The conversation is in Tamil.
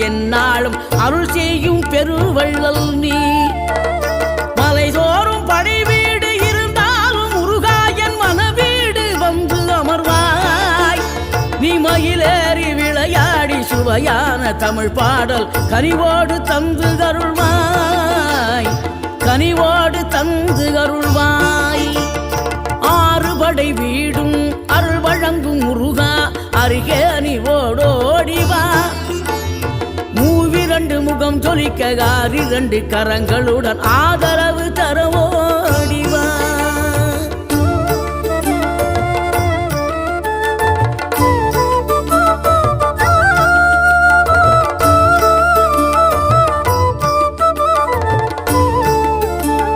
எந்நாளும் அருள் செய்யும் பெருவள்ளல் நீ. மலைதோறும் படை வீடு இருந்தாலும் முருகாயன் மனவீடு வந்து அமர்வாய். நீ மயிலேறி விளையாடி சுவையான தமிழ் பாடல் கனிவோடு தந்து அருள்வாய், கனிவோடு தந்து அருள்வாய். ஆறுபடை வீடும் அருள் வழங்கும் முருகா அருகே நீ ஓடோடிவா. மூவிரண்டு முகம் ஜொலிக்க 6 கரங்களுடன் ஆதரவு